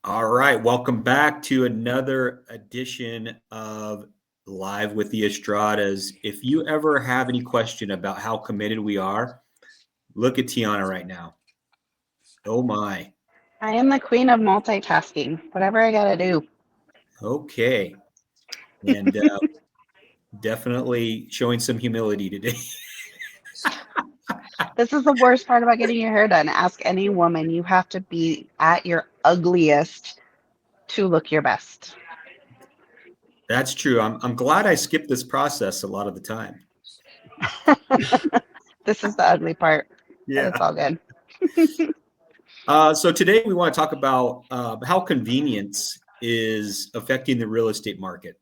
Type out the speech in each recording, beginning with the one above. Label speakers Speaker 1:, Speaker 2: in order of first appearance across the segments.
Speaker 1: All right, welcome back to another edition of Live with the Estradas. If you ever have any question about how committed we are, look at Tiana right now. Oh my.
Speaker 2: I am the queen of multitasking. Whatever I gotta do.
Speaker 1: Okay. And definitely showing some humility today.
Speaker 2: This is the worst part about getting your hair done. Ask any woman. You have to be at your ugliest to look your best.
Speaker 1: That's true. I'm glad I skipped this process a lot of the time.
Speaker 2: This is the ugly part, but it's
Speaker 1: Yeah.
Speaker 2: all good.
Speaker 1: So today we want to talk about how convenience is affecting the real estate market.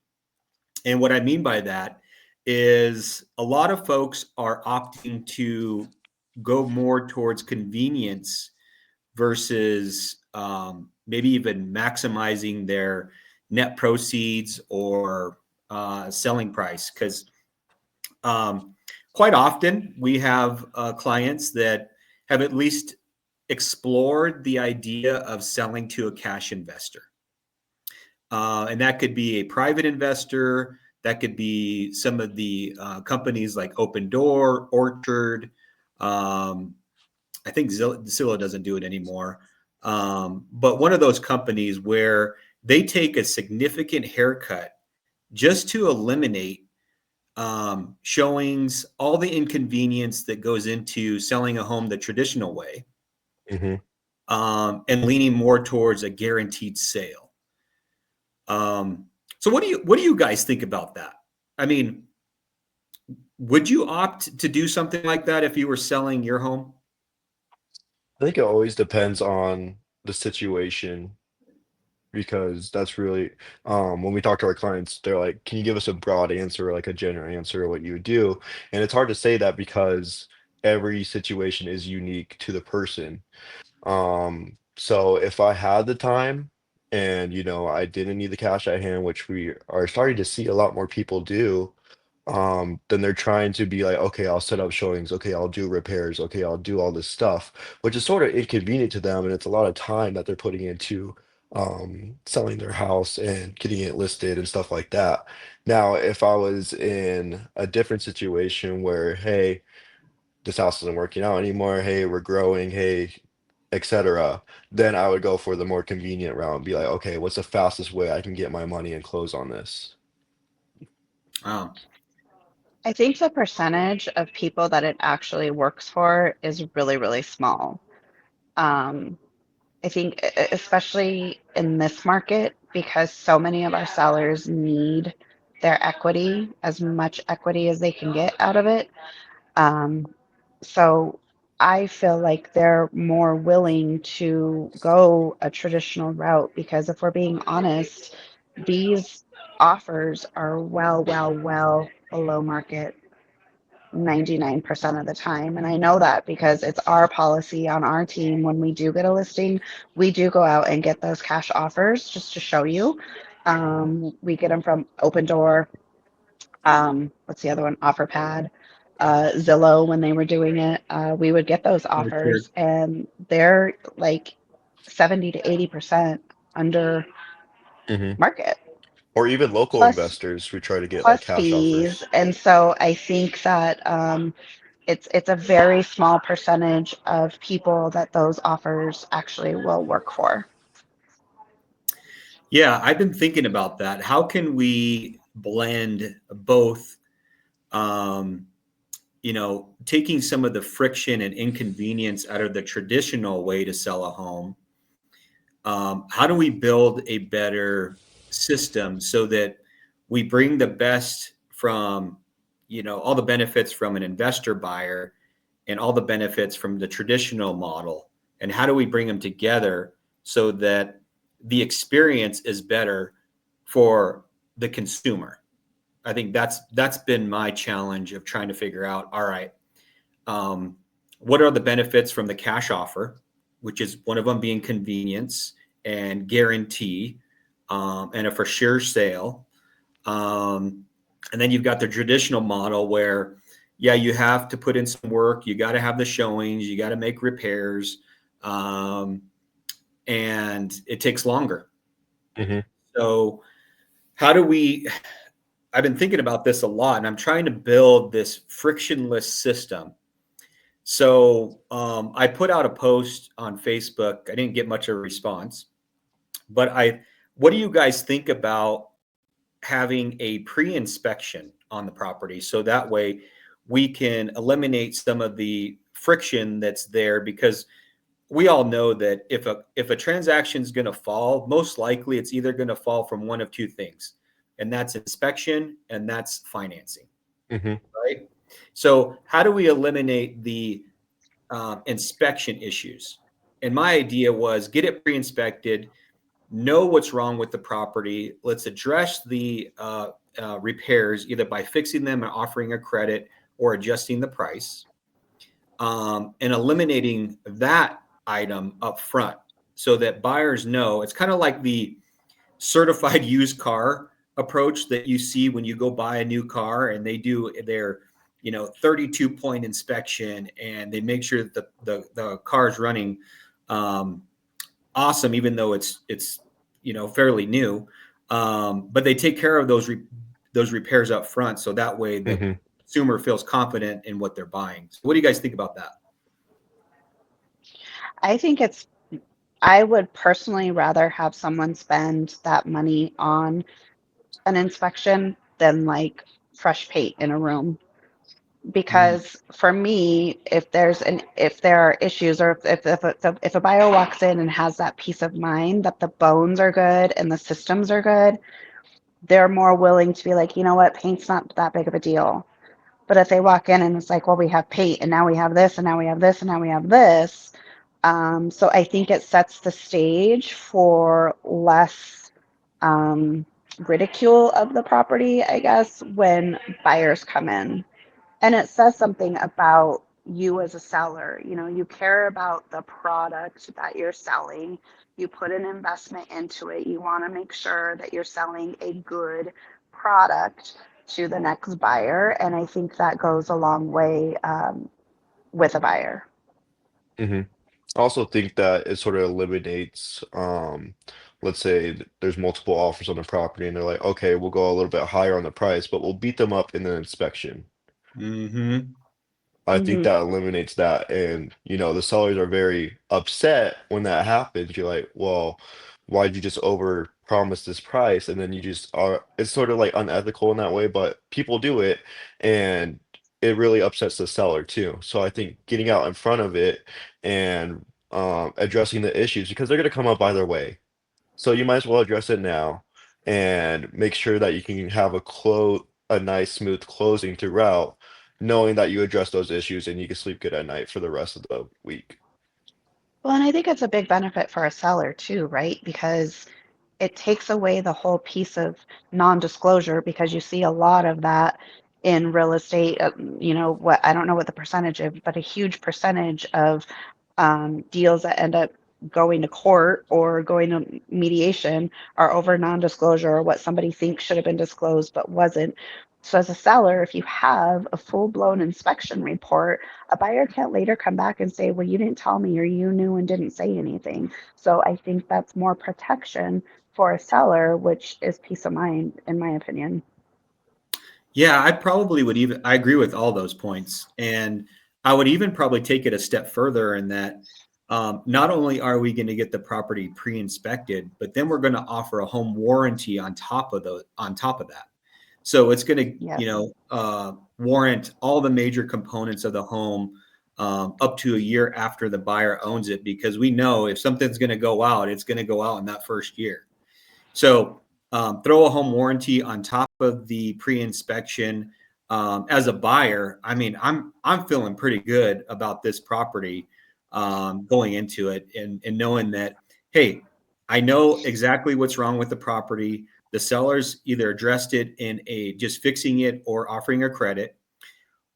Speaker 1: And what I mean by that is a lot of folks are opting to go more towards convenience versus maybe even maximizing their net proceeds or selling price. Because quite often we have clients that have at least explored the idea of selling to a cash investor. And that could be a private investor. That could be some of the companies like Open Door, Orchard. I think Zillow doesn't do it anymore. But one of those companies where they take a significant haircut just to eliminate showings, all the inconvenience that goes into selling a home the traditional way,
Speaker 3: Hmm.
Speaker 1: and leaning more towards a guaranteed sale. So what do you guys think about that? I mean, would you opt to do something like that if you were selling your home?
Speaker 3: I think it always depends on the situation because that's really when we talk to our clients, they're like, "Can you give us a broad answer or like a general answer of what you would do?" And it's hard to say that because every situation is unique to the person. So if I had the time and I didn't need the cash at hand, which we are starting to see a lot more people do, then they're trying to be like, okay, I'll set up showings, okay, I'll do repairs, okay, I'll do all this stuff, which is sort of inconvenient to them, and it's a lot of time that they're putting into selling their house and getting it listed and stuff like that. Now, if I was in a different situation where, hey, this house isn't working out anymore, hey, we're growing, hey, etc., then I would go for the more convenient route and be like, okay, what's the fastest way I can get my money and close on this?
Speaker 1: Um,
Speaker 2: I think the percentage of people that it actually works for is really, really small. Um, I think, especially in this market, because so many of our sellers need their equity, as much equity as they can get out of it. Um, so I feel like they're more willing to go a traditional route because if we're being honest, these offers are well, well, well below market 99% of the time. And I know that because it's our policy on our team. When we do get a listing, we do go out and get those cash offers just to show you. We get them from Open Door, what's the other one? OfferPad, Zillow when they were doing it. We would get those
Speaker 1: Orchard.
Speaker 2: offers, and they're like 70 to 80% under
Speaker 3: Hmm.
Speaker 2: market,
Speaker 3: Or even local
Speaker 2: plus
Speaker 3: investors who try to get like
Speaker 2: plus
Speaker 3: cash
Speaker 2: fees.
Speaker 3: offers.
Speaker 2: And so I think that it's a very small percentage of people that those offers actually will work for.
Speaker 1: Yeah, I've been thinking about that. How can we blend both, um, taking some of the friction and inconvenience out of the traditional way to sell a home? How do we build a better system so that we bring the best from, all the benefits from an investor buyer and all the benefits from the traditional model? And how do we bring them together so that the experience is better for the consumer? I think that's been my challenge of trying to figure out, all right, um, what are the benefits from the cash offer, which is one of them being convenience and guarantee, and a for sure sale. Um, and then you've got the traditional model where, yeah, you have to put in some work. You got to have the showings. You got to make repairs. Um, and it takes longer.
Speaker 3: Mm-hmm.
Speaker 1: So how do we, I've been thinking about this a lot, and I'm trying to build this frictionless system. So I put out a post on Facebook. I didn't get much of a response, but what do you guys think about having a pre-inspection on the property? So that way we can eliminate some of the friction that's there, because we all know that if a transaction is going to fall, most likely it's either going to fall from one of two things, and that's inspection and that's financing,
Speaker 3: Mm-hmm.
Speaker 1: right? So how do we eliminate the inspection issues? And my idea was get it pre-inspected, know what's wrong with the property. Let's address the repairs either by fixing them and offering a credit or adjusting the price, and eliminating that item up front so that buyers know. It's kind of like the certified used car approach that you see when you go buy a new car, and they do their 32-point inspection, and they make sure that the car is running awesome, even though it's fairly new, but they take care of those repairs up front, so that way the
Speaker 3: Mm-hmm.
Speaker 1: consumer feels confident in what they're buying. So what do you guys think about that?
Speaker 2: I think I would personally rather have someone spend that money on an inspection than like fresh paint in a room. Because for me, if there are issues, or if a buyer walks in and has that peace of mind that the bones are good and the systems are good, they're more willing to be like, you know what, paint's not that big of a deal. But if they walk in and it's like, well, we have paint and now we have this and now we have this and now we have this. So I think it sets the stage for less ridicule of the property, I guess, when buyers come in. And it says something about you as a seller. You care about the product that you're selling. You put an investment into it. You want to make sure that you're selling a good product to the next buyer. And I think that goes a long way with a buyer.
Speaker 3: Mm-hmm. I also think that it sort of eliminates, let's say there's multiple offers on the property and they're like, okay, we'll go a little bit higher on the price, but we'll beat them up in the inspection.
Speaker 1: Mm-hmm.
Speaker 3: I think
Speaker 2: Hmm.
Speaker 3: that eliminates that. And, the sellers are very upset when that happens. You're like, well, why'd you just over promise this price? And then you just are, it's sort of like unethical in that way, but people do it and it really upsets the seller too. So I think getting out in front of it and addressing the issues, because they're going to come up either way. So you might as well address it now and make sure that you can have a nice smooth closing throughout, knowing that you address those issues and you can sleep good at night for the rest of the week.
Speaker 2: Well, and I think it's a big benefit for a seller too, right? Because it takes away the whole piece of non-disclosure, because you see a lot of that in real estate. What, I don't know what the percentage is, but a huge percentage of deals that end up going to court or going to mediation are over non-disclosure, or what somebody thinks should have been disclosed but wasn't. So as a seller, if you have a full-blown inspection report, a buyer can't later come back and say, well, you didn't tell me, or you knew and didn't say anything. So I think that's more protection for a seller, which is peace of mind, in my opinion.
Speaker 1: Yeah, I agree with all those points. And I would even probably take it a step further in that not only are we going to get the property pre-inspected, but then we're going to offer a home warranty on top of that. So it's going to,
Speaker 2: Yes.
Speaker 1: warrant all the major components of the home up to a year after the buyer owns it, because we know if something's going to go out, it's going to go out in that first year. So throw a home warranty on top of the pre-inspection. As a buyer, I mean, I'm feeling pretty good about this property going into it, and knowing that, hey, I know exactly what's wrong with the property. The sellers either addressed it in just fixing it or offering a credit,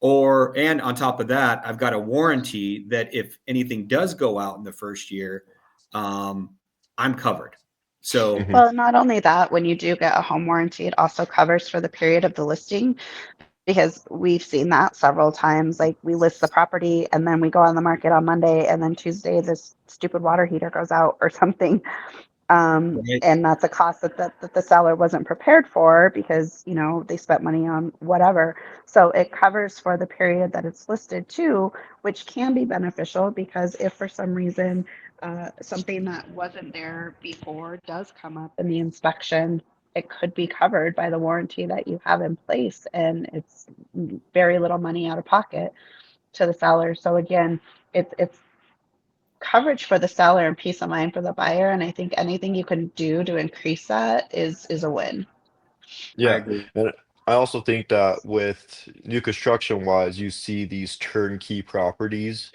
Speaker 1: and on top of that, I've got a warranty that if anything does go out in the first year, I'm covered. So
Speaker 3: Hmm.
Speaker 2: Well, not only that, when you do get a home warranty, it also covers for the period of the listing. because we've seen that several times. Like we list the property and then we go on the market on Monday and then Tuesday this stupid water heater goes out or something.
Speaker 1: Right.
Speaker 2: And that's a cost that the seller wasn't prepared for because, they spent money on whatever. So it covers for the period that it's listed too, which can be beneficial because if for some reason something that wasn't there before does come up in the inspection, it could be covered by the warranty that you have in place, and it's very little money out of pocket to the seller. So again, it's coverage for the seller and peace of mind for the buyer. And I think anything you can do to increase that is a win.
Speaker 1: I
Speaker 3: Yeah,
Speaker 1: agree.
Speaker 3: and I also think that with new construction wise, you see these turnkey properties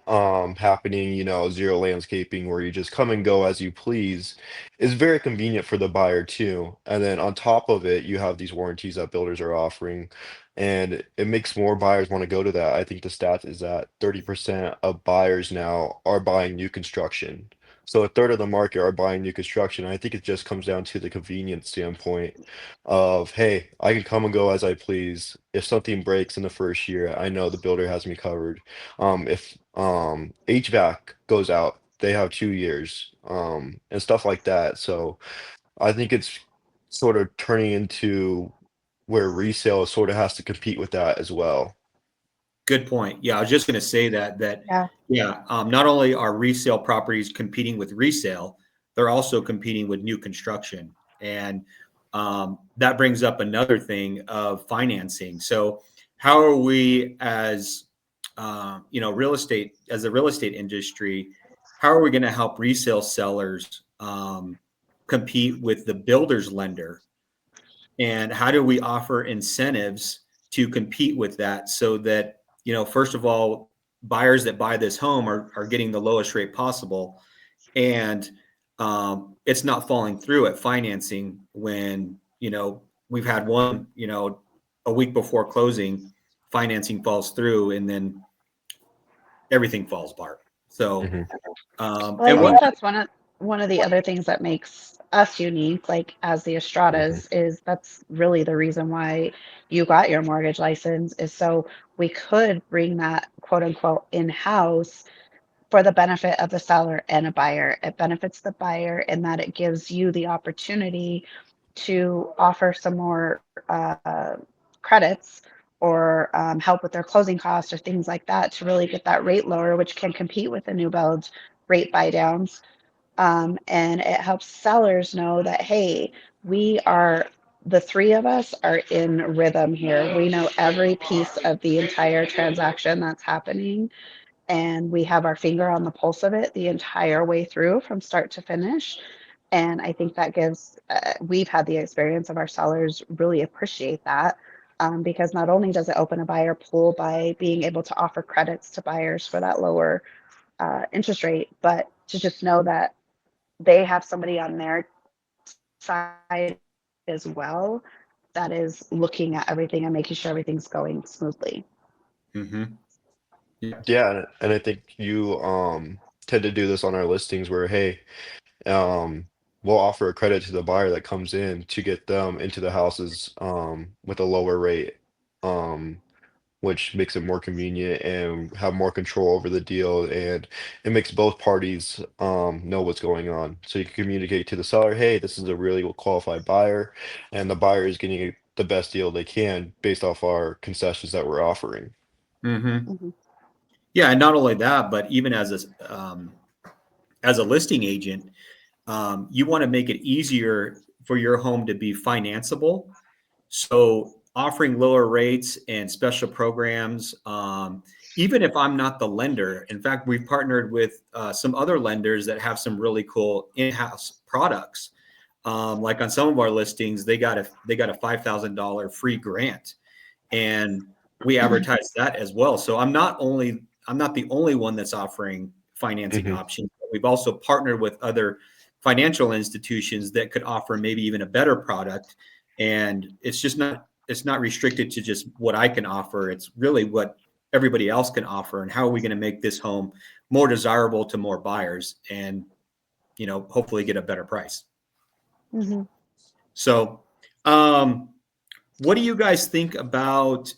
Speaker 3: happening, zero landscaping where you just come and go as you please is very convenient for the buyer too. And then on top of it, you have these warranties that builders are offering, and it makes more buyers want to go to that. I think the stat is that 30% of buyers now are buying new construction. So a third of the market are buying new construction. I think it just comes down to the convenience standpoint of, hey, I can come and go as I please. If something breaks in the first year, I know the builder has me covered. If HVAC goes out, they have 2 years, and stuff like that. So I think it's sort of turning into where resale sort of has to compete with that as well.
Speaker 1: Good point. Yeah, I was just going to say that
Speaker 2: Yeah.
Speaker 1: yeah, not only are resale properties competing with resale, they're also competing with new construction, and that brings up another thing of financing. So, how are we as real estate as a real estate industry? How are we going to help resale sellers compete with the builder's lender? And how do we offer incentives to compete with that so that, first of all, buyers that buy this home are getting the lowest rate possible, and it's not falling through at financing when, we've had one, a week before closing, financing falls through and then everything falls apart. So,
Speaker 3: Hmm.
Speaker 2: Well, I
Speaker 1: and
Speaker 3: Uh,
Speaker 2: think that's one of the other things that makes us unique, like as the
Speaker 3: mhm,
Speaker 2: Estradas, is that's really the reason why you got your mortgage license is so we could bring that quote unquote in-house for the benefit of the seller and a buyer. It benefits the buyer in that it gives you the opportunity to offer some more credits or help with their closing costs or things like that to really get that rate lower, which can compete with the new build rate buy downs. And it helps sellers know that, hey, we are the three of us are in rhythm here. We know every piece of the entire transaction that's happening, and we have our finger on the pulse of it the entire way through from start to finish. And I think that gives, we've had the experience of our sellers really appreciate that, because not only does it open a buyer pool by being able to offer credits to buyers for that lower interest rate, but to just know that they have somebody on their side as well that is looking at everything and making sure everything's going smoothly.
Speaker 1: mhm. Yeah.
Speaker 3: yeah, and I think you tend to do this on our listings where, hey, um, we'll offer a credit to the buyer that comes in to get them into the houses with a lower rate, um, which makes it more convenient and have more control over the deal, and it makes both parties know what's going on. So you can communicate to the seller, hey, this is a really qualified buyer, and the buyer is getting the best deal they can based off our concessions that we're offering.
Speaker 1: Mhm.
Speaker 2: Mhm.
Speaker 1: Yeah, and not only that, but even as a listing agent, you want to make it easier for your home to be financeable. So offering lower rates and special programs, even if I'm not the lender. In fact, we've partnered with some other lenders that have some really cool in-house products. Like on some of our listings, they got a $5,000 free grant, and we advertise that as well. So I'm not the only one that's offering financing
Speaker 3: Hmm.
Speaker 1: options. But we've also partnered with other financial institutions that could offer maybe even a better product. And it's not restricted to just what I can offer. It's really what everybody else can offer. And how are we going to make this home more desirable to more buyers and, hopefully get a better price.
Speaker 2: Mhm.
Speaker 1: So, um, what do you guys think about,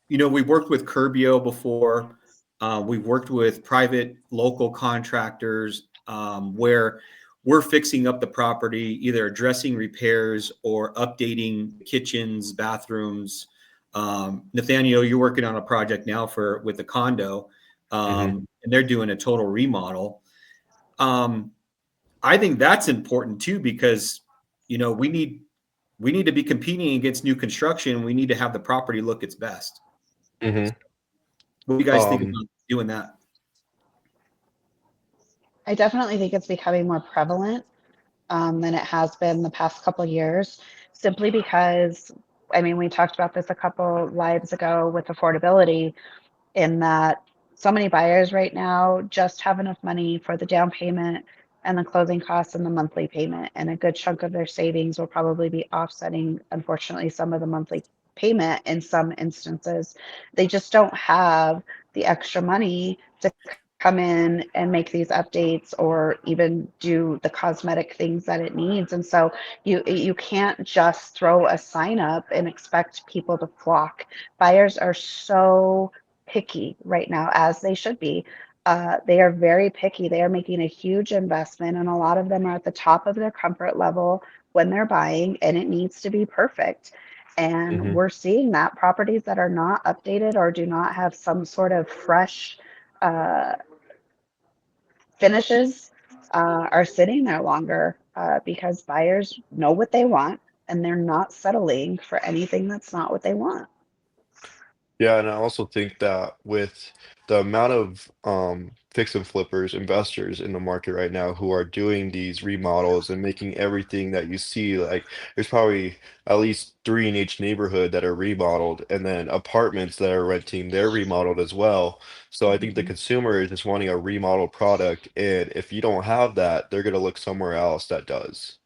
Speaker 1: we've worked with Curbio before. We've worked with private local contractors where we're fixing up the property, either addressing repairs or updating kitchens, bathrooms. Nathaniel, you're working on a project now with the condo,
Speaker 3: Hmm.
Speaker 1: and they're doing a total remodel. I think that's important too because we need to be competing against new construction. We need to have the property look its best.
Speaker 3: Hmm.
Speaker 1: What do you guys think
Speaker 3: Um,
Speaker 1: about doing that?
Speaker 2: I definitely think it's becoming more prevalent than it has been the past couple of years, simply because, I mean, we talked about this a couple lives ago with affordability, in that so many buyers right now just have enough money for the down payment and the closing costs and the monthly payment. And a good chunk of their savings will probably be offsetting, unfortunately, some of the monthly payment in some instances. They just don't have the extra money to come in and make these updates or even do the cosmetic things that it needs. And so you can't just throw a sign up and expect people to flock. Buyers are so picky right now, as they should be. They are very picky. They are making a huge investment, and a lot of them are at the top of their comfort level when they're buying, and it needs to be perfect. And
Speaker 3: mhm.
Speaker 2: we're seeing that properties that are not updated or do not have some sort of fresh uh, finishes are sitting there longer because buyers know what they want and they're not settling for anything that's not what they want.
Speaker 3: Yeah, and I also think that with the amount of fix and flippers, investors in the market right now who are doing these remodels and making everything that you see, like there's probably at least three in each neighborhood that are remodeled, and then apartments that are renting, they're remodeled as well. So I think the
Speaker 2: Mhm.
Speaker 3: consumer is just wanting a remodeled product, and if you don't have that, they're gonna look somewhere else that does.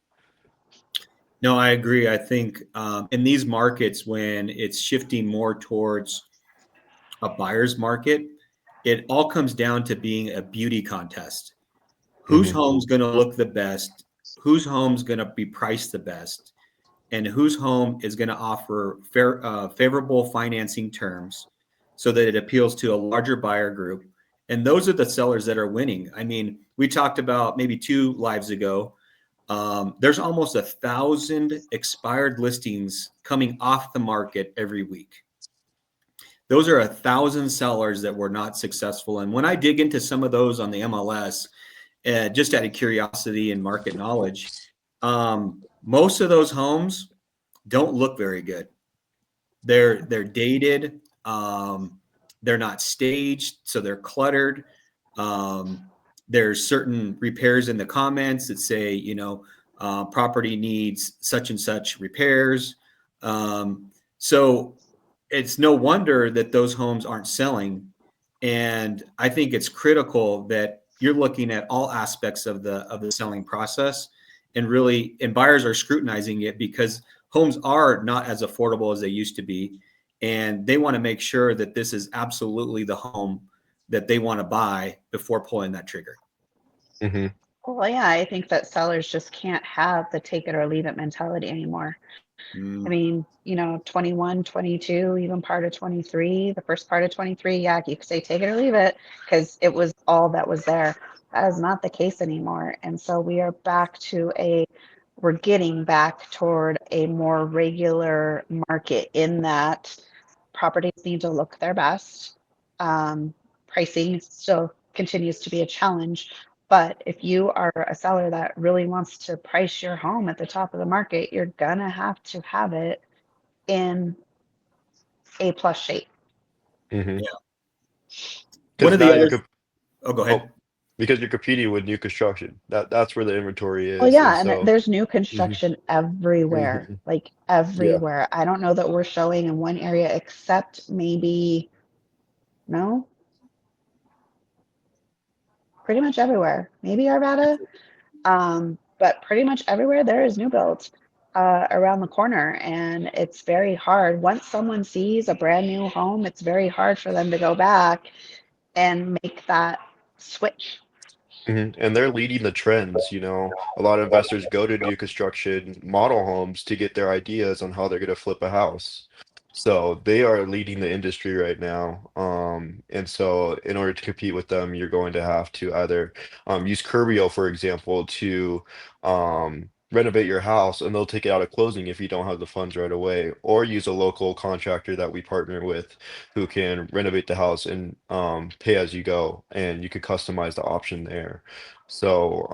Speaker 1: No, I agree. I think in these markets, when it's shifting more towards a buyer's market, it all comes down to being a beauty contest. Whose
Speaker 3: Hmm.
Speaker 1: home's going to look the best? Whose home's going to be priced the best? And whose home is going to offer favorable financing terms so that it appeals to a larger buyer group. And those are the sellers that are winning. I mean, we talked about maybe two lives ago. There's almost 1,000 expired listings coming off the market every week. Those are 1,000 sellers that were not successful. And when I dig into some of those on the MLS, just out of curiosity and market knowledge, most of those homes don't look very good. They're dated. They're not staged, so they're cluttered. Um, there's certain repairs in the comments that say, property needs such and such repairs. So it's no wonder that those homes aren't selling. And I think it's critical that you're looking at all aspects of the selling process, and buyers are scrutinizing it because homes are not as affordable as they used to be, and they want to make sure that this is absolutely the home that they want to buy before pulling that trigger.
Speaker 3: Hmm.
Speaker 2: Well, yeah, I think that sellers just can't have the take it or leave it mentality anymore. I
Speaker 1: Mm.
Speaker 2: mean, 21, 22, even part of 23, the first part of 23, yeah, you could say take it or leave it because it was all that was there. That is not the case anymore. And so we're getting back toward a more regular market in that properties need to look their best. Um, Pricing still continues to be a challenge. But if you are a seller that really wants to price your home at the top of the market, you're gonna have to have it in A plus shape.
Speaker 3: Hmm.
Speaker 1: Yeah. One
Speaker 3: Because
Speaker 1: of
Speaker 3: now
Speaker 1: the
Speaker 3: you're
Speaker 1: other. Oh, go ahead.
Speaker 3: oh, because you're competing with new construction. That's where the inventory
Speaker 2: Well,
Speaker 3: is, and
Speaker 2: yeah, and
Speaker 3: so.
Speaker 2: there's new
Speaker 3: Hmm.
Speaker 2: construction everywhere,
Speaker 3: Hmm.
Speaker 2: like
Speaker 3: Yeah.
Speaker 2: everywhere. I don't know that we're showing in one area except maybe, no, pretty much everywhere. Maybe Arvada, but pretty much everywhere there is new builds around the corner, and it's very hard. Once someone sees a brand new home, it's very hard for them to go back and make that switch.
Speaker 3: And they're leading the trends, you know. A lot of investors go to new construction model homes to get their ideas on how they're going to flip a house. So they are leading the industry right now. And so in order to compete with them, you're going to have to either use Curbio, for example, to renovate your house, and they'll take it out of closing if you don't have the funds right away, or use a local contractor that we partner with who can renovate the house and pay as you go, and you could customize the option there. So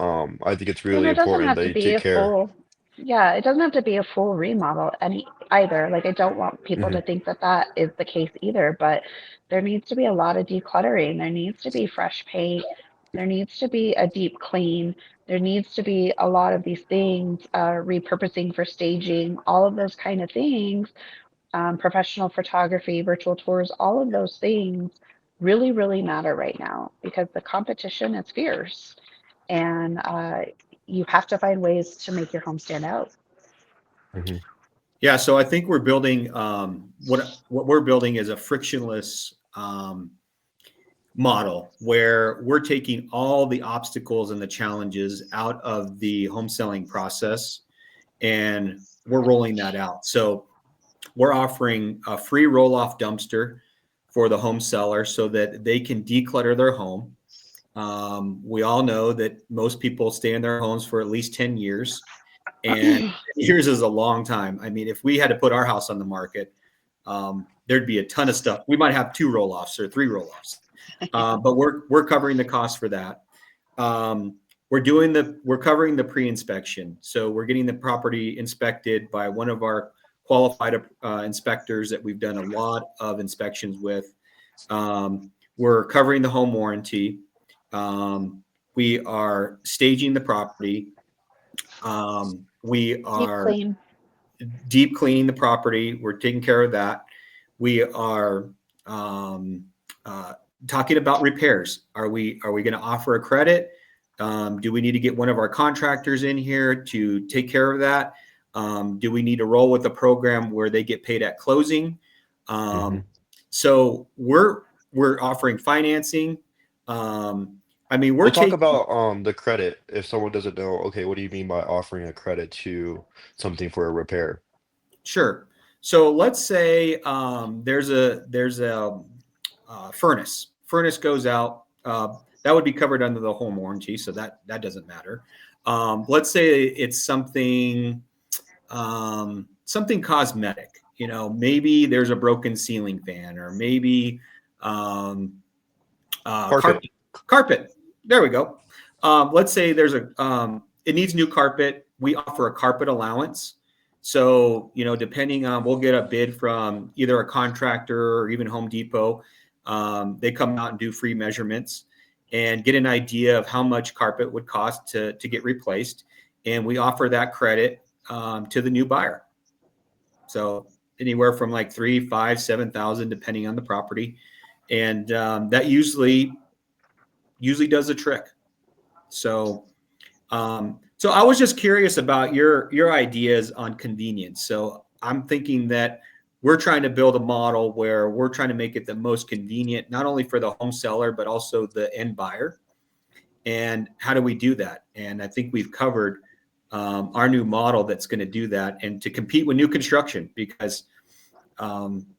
Speaker 3: I think it's
Speaker 2: And
Speaker 3: really
Speaker 2: it doesn't
Speaker 3: important
Speaker 2: have
Speaker 3: that
Speaker 2: to
Speaker 3: you
Speaker 2: be
Speaker 3: take
Speaker 2: a
Speaker 3: care.
Speaker 2: full, yeah, it doesn't have to be a full remodel any either. Like I don't want people
Speaker 3: Hmm.
Speaker 2: to think that that is the case either, but there needs to be a lot of decluttering. There needs to be fresh paint. There needs to be a deep clean. There needs to be a lot of these things, repurposing for staging, all of those kind of things, professional photography, virtual tours, all of those things really, really matter right now because the competition is fierce and you have to find ways to make your home stand out.
Speaker 3: Hmm.
Speaker 1: Yeah, so I think we're building what we're building is a frictionless model where we're taking all the obstacles and the challenges out of the home selling process, and we're rolling that out. So we're offering a free roll off dumpster for the home seller so that they can declutter their home. We all know that most people stay in their homes for at least 10 years, and years is a long time. I mean, if we had to put our house on the market, there'd be a ton of stuff. We might have 2 roll offs or 3 roll offs, but we're covering the cost for that. Um, we're covering the pre-inspection, so we're getting the property inspected by one of our qualified inspectors that we've done a lot of inspections with. We're covering the home warranty. We are staging the property. We
Speaker 2: Deep
Speaker 1: are
Speaker 2: clean.
Speaker 1: deep cleaning the property. We're taking care of that. We are um, uh, talking about repairs. Are we going to offer a credit? Do we need to get one of our contractors in here to take care of that? Do we need to roll with a program where they get paid at closing?
Speaker 3: Hmm.
Speaker 1: Um, so we're offering financing. Um, I mean, we're
Speaker 3: We'll talk
Speaker 1: taking
Speaker 3: about the credit if someone doesn't know, okay, what do you mean by offering a credit to something for a repair?
Speaker 1: Sure. So let's say there's a furnace. Furnace goes out. That would be covered under the home warranty, so that doesn't matter. Let's say it's something cosmetic. You know, maybe there's a broken ceiling fan, or maybe um,
Speaker 3: Carpet.
Speaker 1: carpet. There we go. Let's say there's it needs new carpet. We offer a carpet allowance. So, you know, depending on, we'll get a bid from either a contractor or even Home Depot. They come out and do free measurements and get an idea of how much carpet would cost to get replaced. And we offer that credit to the new buyer. So anywhere from like 3, 5, 7,000, depending on the property. And that usually does the trick. So I was just curious about your ideas on convenience. So I'm thinking that we're trying to build a model where we're trying to make it the most convenient, not only for the home seller but also the end buyer. And how do we do that? And I think we've covered our new model that's going to do that and to compete with new construction because,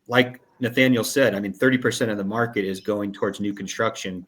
Speaker 1: like Nathaniel said, I mean, 30% of the market is going towards new construction.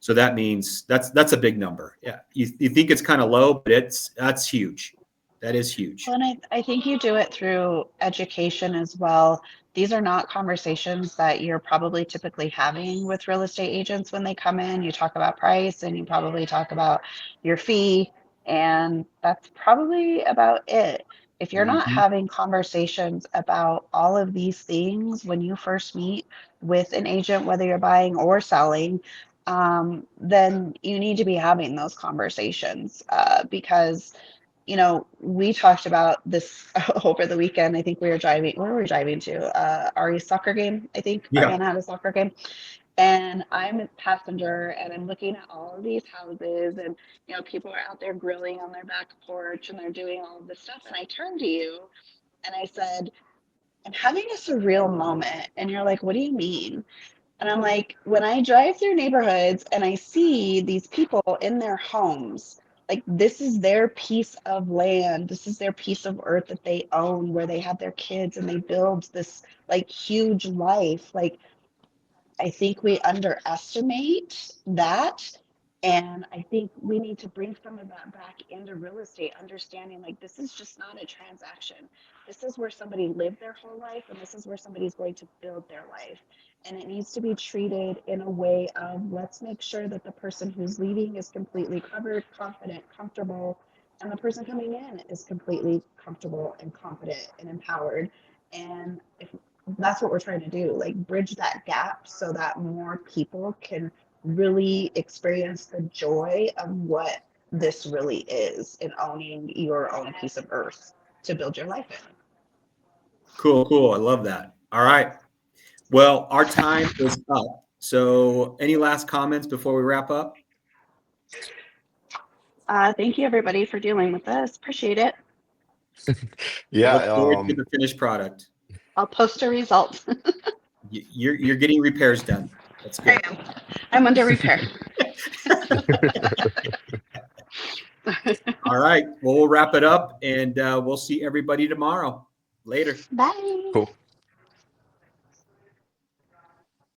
Speaker 1: So that means that's a big number. Yeah. You think it's kind of low, but that's huge. That is huge.
Speaker 2: Well, and I think you do it through education as well. These are not conversations that you're probably typically having with real estate agents when they come in. You talk about price and you probably talk about your fee, and that's probably about it. If you're not
Speaker 1: Mm-hmm.
Speaker 2: having conversations about all of these things when you first meet with an agent, whether you're buying or selling, then you need to be having those conversations because we talked about this over the weekend. I think we were driving. Where were we driving to? Ari's soccer game. I think
Speaker 1: Yeah.
Speaker 2: Ariana had a soccer game, and I'm a passenger, and I'm looking at all of these houses, and people are out there grilling on their back porch, and they're doing all of this stuff. And I turned to you, and I said, "I'm having a surreal moment," and you're like, "What do you mean?" And I'm like, when I drive through neighborhoods and I see these people in their homes, like this is their piece of land, this is their piece of earth that they own, where they have their kids and they build this like huge life. Like I think we underestimate that. And I think we need to bring some of that back into real estate, understanding like this is just not a transaction. This is where somebody lived their whole life, and this is where somebody's going to build their life. And it needs to be treated in a way of let's make sure that the person who's leaving is completely covered, confident, comfortable, and the person coming in is completely comfortable and confident and empowered. And if that's what we're trying to do, like bridge that gap so that more people can really experience the joy of what this really is in owning your own piece of earth to build your life in.
Speaker 1: Cool. I love that. All right. Well, our time is up. So any last comments before we wrap up?
Speaker 2: Thank you everybody for dealing with this. Appreciate it.
Speaker 1: I look
Speaker 3: Yeah,
Speaker 1: forward to the finished product.
Speaker 2: I'll post a result.
Speaker 1: You're getting repairs done. That's
Speaker 2: I
Speaker 1: good.
Speaker 2: am. I'm under repair.
Speaker 1: All right. Well, we'll wrap it up and we'll see everybody tomorrow. Later.
Speaker 2: Bye.
Speaker 3: cool.